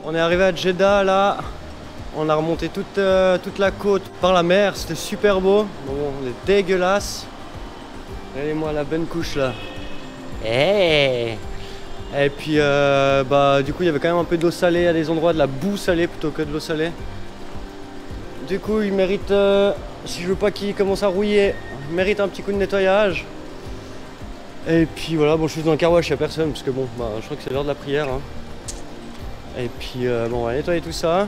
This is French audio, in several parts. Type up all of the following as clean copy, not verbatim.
On est arrivé à Jeddah là. On a remonté toute la côte par la mer. C'était super beau. Bon, on est dégueulasse. Regardez-moi la bonne couche là. Hey. Et puis du coup il y avait quand même un peu d'eau salée à des endroits, de la boue salée plutôt que de l'eau salée. Du coup il mérite, si je veux pas qu'il commence à rouiller, il mérite un petit coup de nettoyage. Et puis voilà, bon je suis dans le car wash, il n'y a personne parce que bon je crois que c'est l'heure de la prière hein. Et puis bon on va nettoyer tout ça.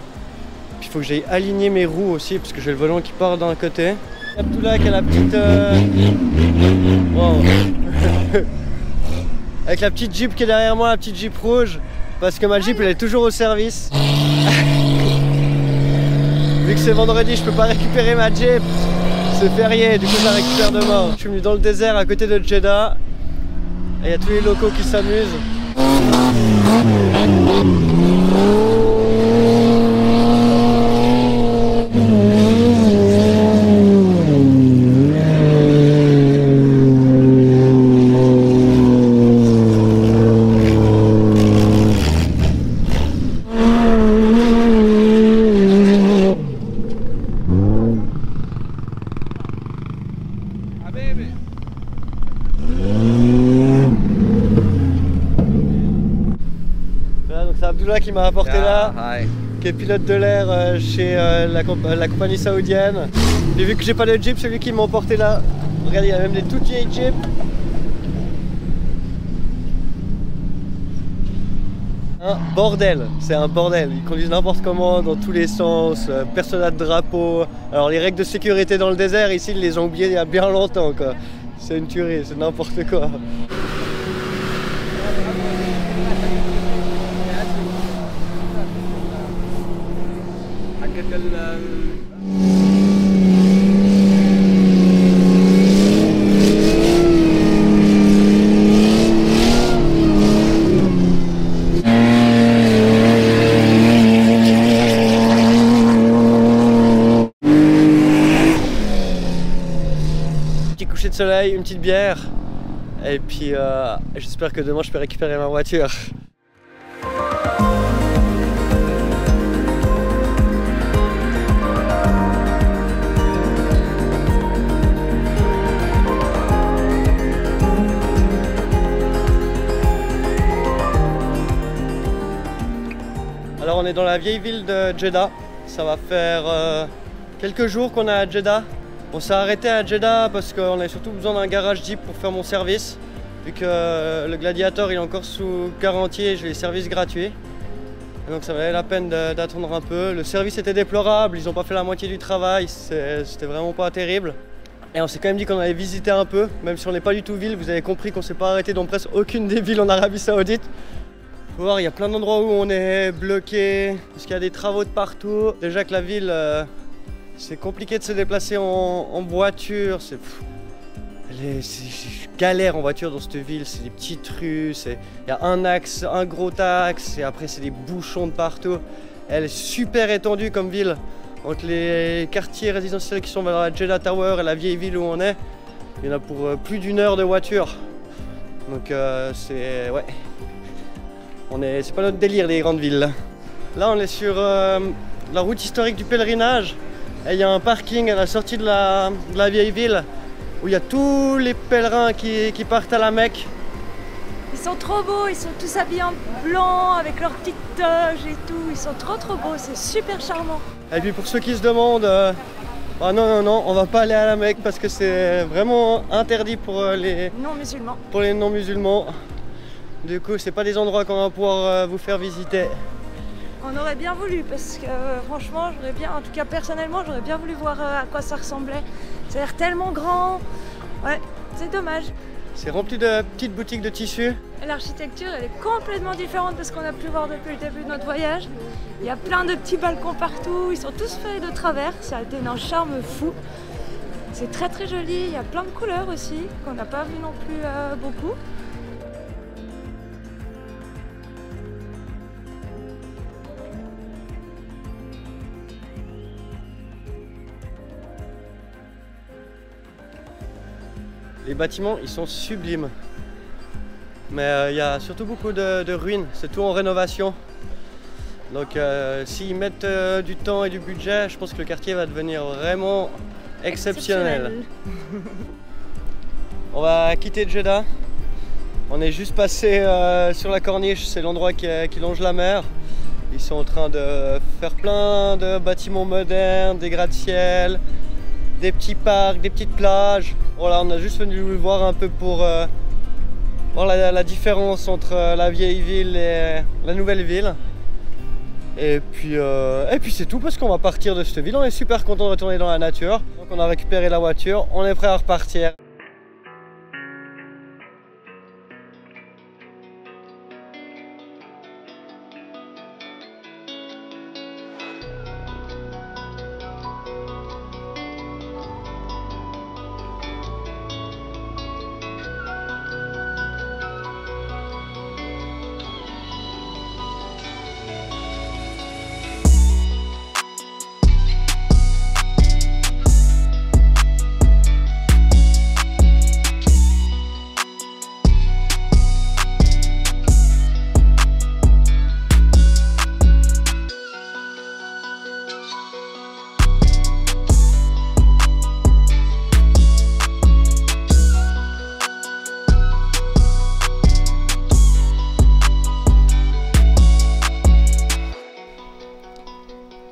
Puis il faut que j'aille aligner mes roues aussi parce que j'ai le volant qui part d'un côté. Abdullah qui a la petite wow. Avec la petite Jeep qui est derrière moi, la petite Jeep rouge. Parce que ma Jeep elle est toujours au service. Vu que c'est vendredi, je peux pas récupérer ma Jeep. C'est férié, du coup je la récupère demain. Je suis venu dans le désert à côté de Jeddah. Et il y a tous les locaux qui s'amusent. Voilà, donc c'est Abdullah qui m'a apporté là, qui est pilote de l'air chez la compagnie saoudienne. Et vu que j'ai pas de Jeep, c'est lui qui m'a emporté là. Regardez, il y a même des toutes vieilles Jeeps. Un bordel, c'est un bordel. Ils conduisent n'importe comment, dans tous les sens, personne n'a de drapeau. Alors les règles de sécurité dans le désert, ici, ils les ont oubliées il y a bien longtemps quoi. C'est une tuerie, c'est n'importe quoi. Petit coucher de soleil, une petite bière. Et puis j'espère que demain je peux récupérer ma voiture. Alors on est dans la vieille ville de Jeddah. Ça va faire quelques jours qu'on est à Jeddah. On s'est arrêté à Jeddah parce qu'on a surtout besoin d'un garage Jeep pour faire mon service. Vu que le Gladiator il est encore sous garantie et j'ai les services gratuits. Et donc ça valait la peine d'attendre un peu. Le service était déplorable, ils n'ont pas fait la moitié du travail, c'était vraiment pas terrible. Et on s'est quand même dit qu'on allait visiter un peu, même si on n'est pas du tout ville. Vous avez compris qu'on s'est pas arrêté dans presque aucune des villes en Arabie Saoudite. Faut voir, il y a plein d'endroits où on est bloqué, parce qu'il y a des travaux de partout. Déjà que la ville, c'est compliqué de se déplacer en voiture. C'est galère en voiture dans cette ville, c'est des petites rues, il y a un axe, un gros axe, et après c'est des bouchons de partout. Elle est super étendue comme ville, entre les quartiers résidentiels qui sont vers la Jeddah Tower et la vieille ville où on est. Il y en a pour plus d'1 heure de voiture. Donc c'est pas notre délire les grandes villes. Là on est sur la route historique du pèlerinage. Et il y a un parking à la sortie de la vieille ville où il y a tous les pèlerins qui partent à la Mecque. Ils sont trop beaux, ils sont tous habillés en blanc avec leurs petites toges et tout. Ils sont trop beaux, c'est super charmant. Et puis pour ceux qui se demandent, non, on va pas aller à la Mecque parce que c'est vraiment interdit pour les non-musulmans. Pour les non-musulmans. Du coup, c'est pas des endroits qu'on va pouvoir vous faire visiter. On aurait bien voulu parce que franchement, j'aurais bien, en tout cas personnellement, j'aurais bien voulu voir à quoi ça ressemblait. Ça a l'air tellement grand. Ouais, c'est dommage. C'est rempli de petites boutiques de tissus. L'architecture, elle est complètement différente de ce qu'on a pu voir depuis le début de notre voyage. Il y a plein de petits balcons partout, ils sont tous faits de travers, ça a donné un charme fou. C'est très joli, il y a plein de couleurs aussi, qu'on n'a pas vu non plus beaucoup. Les bâtiments, ils sont sublimes. Mais il y a surtout beaucoup de ruines, c'est tout en rénovation. Donc s'ils mettent du temps et du budget, je pense que le quartier va devenir vraiment exceptionnel. On va quitter Jeddah. On est juste passé sur la corniche, c'est l'endroit qui longe la mer. Ils sont en train de faire plein de bâtiments modernes, des gratte-ciel, des petits parcs, des petites plages. Voilà, on a juste venu voir un peu pour voir la différence entre la vieille ville et la nouvelle ville. Et puis c'est tout parce qu'on va partir de cette ville. On est super content de retourner dans la nature. Donc on a récupéré la voiture, on est prêt à repartir.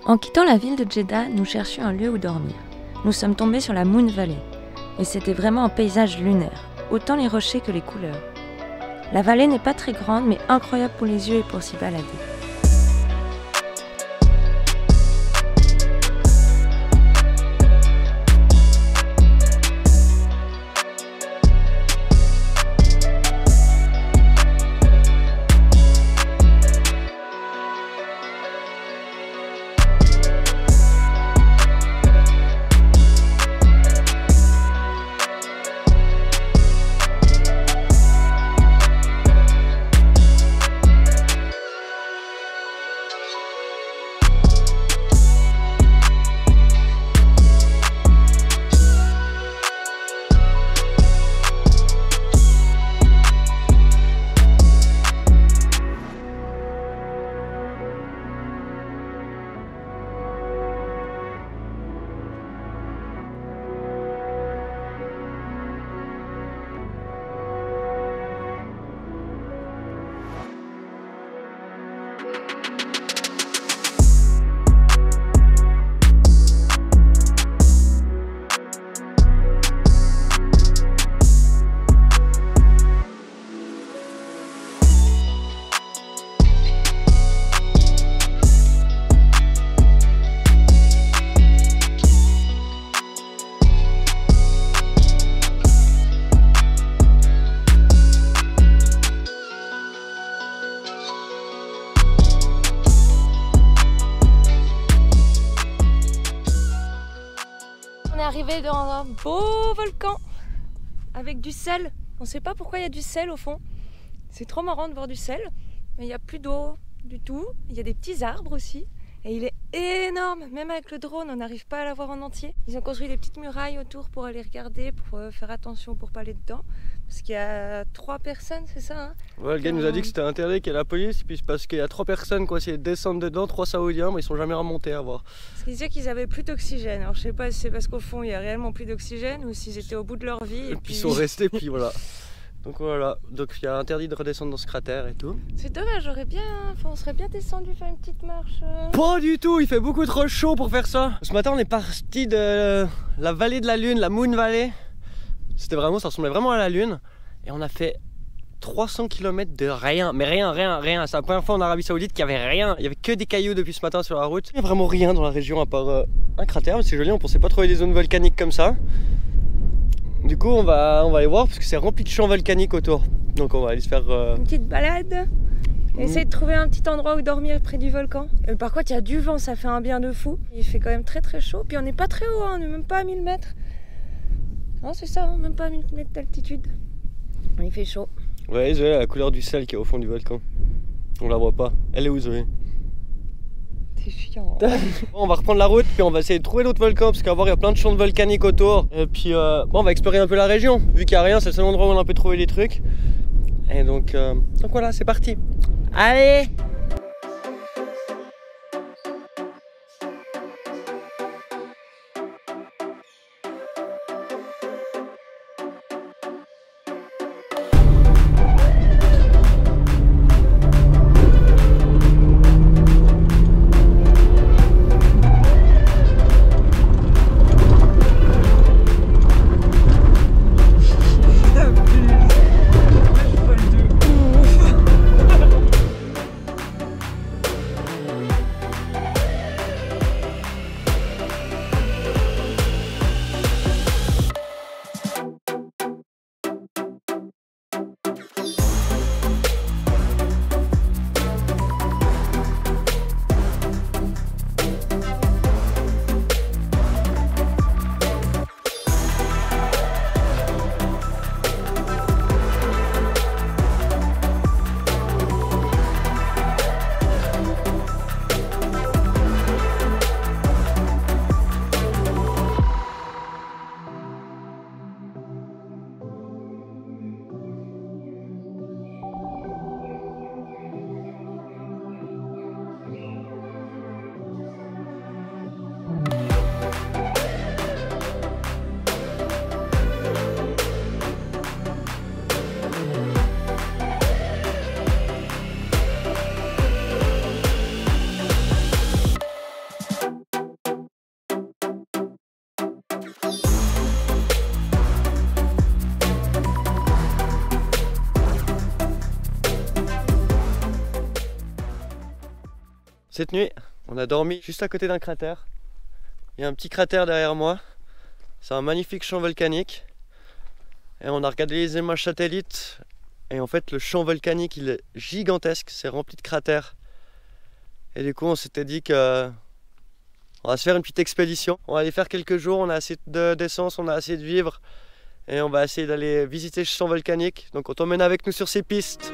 En quittant la ville de Jeddah, nous cherchions un lieu où dormir. Nous sommes tombés sur la Moon Valley, et c'était vraiment un paysage lunaire, autant les rochers que les couleurs. La vallée n'est pas très grande, mais incroyable pour les yeux et pour s'y balader. Arrivé dans un beau volcan avec du sel. On ne sait pas pourquoi il y a du sel au fond. C'est trop marrant de voir du sel, mais il n'y a plus d'eau du tout. Il y a des petits arbres aussi. Et il est énorme, même avec le drone, on n'arrive pas à la voir en entier. Ils ont construit des petites murailles autour pour aller regarder, pour faire attention, pour pas aller dedans. Parce qu'il y a 3 personnes, c'est ça, hein? Ouais, le gars nous a dit que c'était interdit qu'il y ait la police, puis parce qu'il y a 3 personnes qui ont essayé de descendre dedans, 3 Saoudiens, mais ils sont jamais remontés à voir. Parce qu'ils disaient qu'ils avaient plus d'oxygène. Alors je sais pas si c'est parce qu'au fond il y a réellement plus d'oxygène ou s'ils étaient au bout de leur vie. Et puis ils sont restés, puis voilà. Donc voilà, donc il y a interdit de redescendre dans ce cratère et tout. C'est dommage, on serait bien descendu faire une petite marche. Pas du tout, il fait beaucoup trop chaud pour faire ça. Ce matin on est parti de la vallée de la Lune, la Moon Valley. C'était vraiment, ça ressemblait vraiment à la Lune. Et on a fait 300 km de rien, mais rien. C'est la première fois en Arabie Saoudite qu'il y avait rien. Il y avait que des cailloux depuis ce matin sur la route. Il n'y a vraiment rien dans la région à part un cratère, mais c'est joli, on pensait pas trouver des zones volcaniques comme ça. Du coup on va aller voir parce que c'est rempli de champs volcaniques autour. Donc on va aller se faire une petite balade. Essayer de trouver un petit endroit où dormir près du volcan. Et par contre il y a du vent, ça fait un bien de fou. Il fait quand même très chaud. Puis on n'est pas très haut, hein, on n'est même pas à 1000 mètres. Non c'est ça, hein, même pas à 1000 mètres d'altitude. Il fait chaud. Ouais, Zoé, la couleur du sel qui est au fond du volcan. On la voit pas. Elle est où, Zoé? C'est chiant. On va reprendre la route, puis on va essayer de trouver d'autres volcans, parce qu'à voir, il y a plein de champs volcaniques autour. Et puis, on va explorer un peu la région. Vu qu'il n'y a rien, c'est le seul endroit où on a un peu trouvé des trucs. Et donc voilà, c'est parti. Allez! Cette nuit, on a dormi juste à côté d'un cratère. Il y a un petit cratère derrière moi. C'est un magnifique champ volcanique. Et on a regardé les images satellites. Et en fait, le champ volcanique, il est gigantesque. C'est rempli de cratères. Et du coup, on s'était dit que on va se faire une petite expédition. On va aller faire quelques jours. On a assez d'essence, on a assez de vivres. Et on va essayer d'aller visiter ce champ volcanique. Donc on t'emmène avec nous sur ces pistes.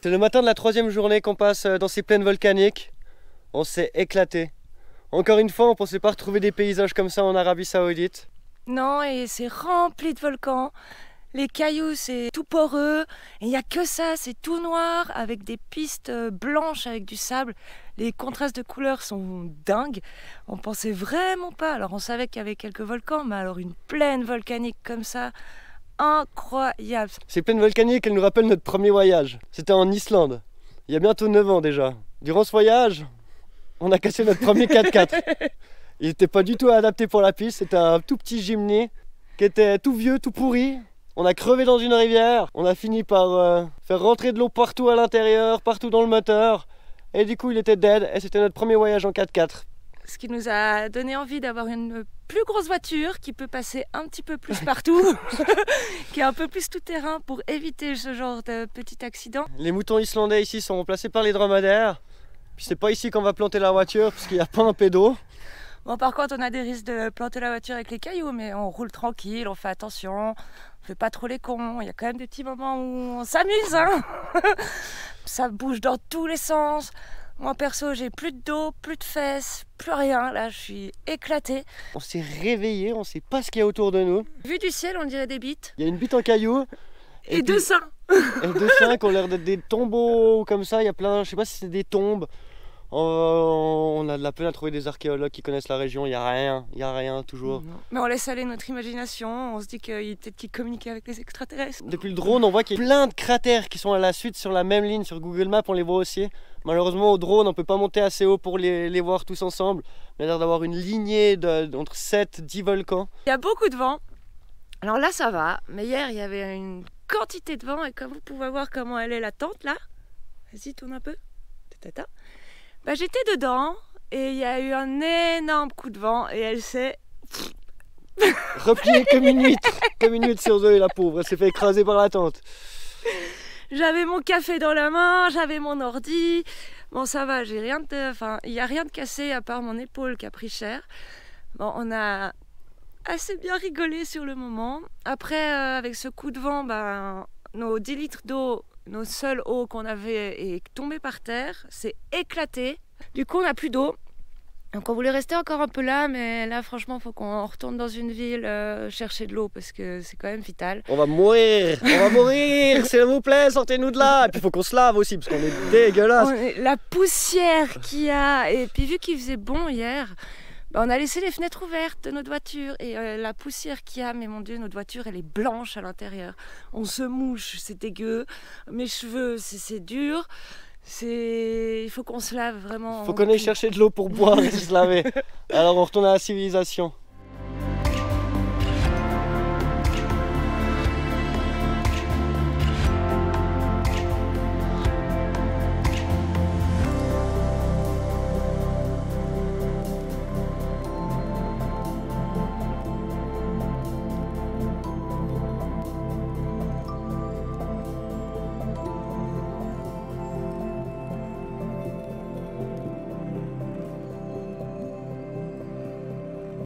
C'est le matin de la 3e journée qu'on passe dans ces plaines volcaniques. On s'est éclaté. Encore une fois, on ne pensait pas retrouver des paysages comme ça en Arabie Saoudite. Non, et c'est rempli de volcans. Les cailloux, c'est tout poreux. Et il n'y a que ça, c'est tout noir avec des pistes blanches avec du sable. Les contrastes de couleurs sont dingues. On pensait vraiment pas. Alors on savait qu'il y avait quelques volcans, mais alors une plaine volcanique comme ça, incroyable. Ces plaines volcaniques, elles nous rappellent notre premier voyage. C'était en Islande, il y a bientôt 9 ans déjà. Durant ce voyage, on a cassé notre premier 4x4. Il n'était pas du tout adapté pour la piste, c'était un tout petit Jimny qui était tout vieux, tout pourri. On a crevé dans une rivière, on a fini par faire rentrer de l'eau partout à l'intérieur, partout dans le moteur. Et du coup il était dead et c'était notre premier voyage en 4x4. Ce qui nous a donné envie d'avoir une plus grosse voiture qui peut passer un petit peu plus partout, qui est un peu plus tout-terrain pour éviter ce genre de petit accident. Les moutons islandais ici sont remplacés par les dromadaires. Puis c'est pas ici qu'on va planter la voiture parce qu'il n'y a pas un pédo. Bon, par contre, on a des risques de planter la voiture avec les cailloux, mais on roule tranquille, on fait attention, on fait pas trop les cons. Il y a quand même des petits moments où on s'amuse, hein. Ça bouge dans tous les sens. Moi perso, j'ai plus de dos, plus de fesses, plus rien. Là, je suis éclatée. On s'est réveillé, on sait pas ce qu'il y a autour de nous. Vu du ciel, on dirait des bites. Il y a une bite en caillou. Et deux seins. Et deux seins qui ont l'air d'être des tombeaux comme ça. Il y a plein, je sais pas si c'est des tombes. On a de la peine à trouver des archéologues qui connaissent la région. Il y a rien toujours. Mais on laisse aller notre imagination. On se dit peut-être qu'ils communiquent avec les extraterrestres. Depuis le drone, on voit qu'il y a plein de cratères qui sont à la suite sur la même ligne. Sur Google Maps, on les voit aussi. Malheureusement, au drone, on peut pas monter assez haut pour les voir tous ensemble. On a l'air d'avoir une lignée entre 7 et 10 volcans. Il y a beaucoup de vent. Alors là, ça va. Mais hier, il y avait une quantité de vent. Et comme vous pouvez voir comment elle est la tente là. Vas-y, tourne un peu. Tata. Bah, j'étais dedans et il y a eu un énorme coup de vent et elle s'est repliée comme une huître sur deux, la pauvre, elle s'est fait écraser par la tente. J'avais mon café dans la main, j'avais mon ordi. Bon, ça va, il n'y a rien de cassé à part mon épaule qui a pris cher. Bon, on a assez bien rigolé sur le moment. Après, avec ce coup de vent, nos 10 litres d'eau, nos seules eaux qu'on avait est tombée par terre, c'est éclaté. Du coup, on n'a plus d'eau. Donc on voulait rester encore un peu là, mais là franchement, il faut qu'on retourne dans une ville chercher de l'eau parce que c'est quand même vital. On va mourir, s'il vous plaît, sortez-nous de là. Et puis il faut qu'on se lave aussi parce qu'on est dégueulasse. La poussière qu'il y a, et puis vu qu'il faisait bon hier, on a laissé les fenêtres ouvertes de notre voiture et la poussière qu'il y a, mais mon Dieu, notre voiture elle est blanche à l'intérieur. On se mouche, c'est dégueu. Mes cheveux, c'est dur. Il faut qu'on se lave vraiment. Il faut qu'on aille chercher de l'eau pour boire et se laver. Alors on retourne à la civilisation.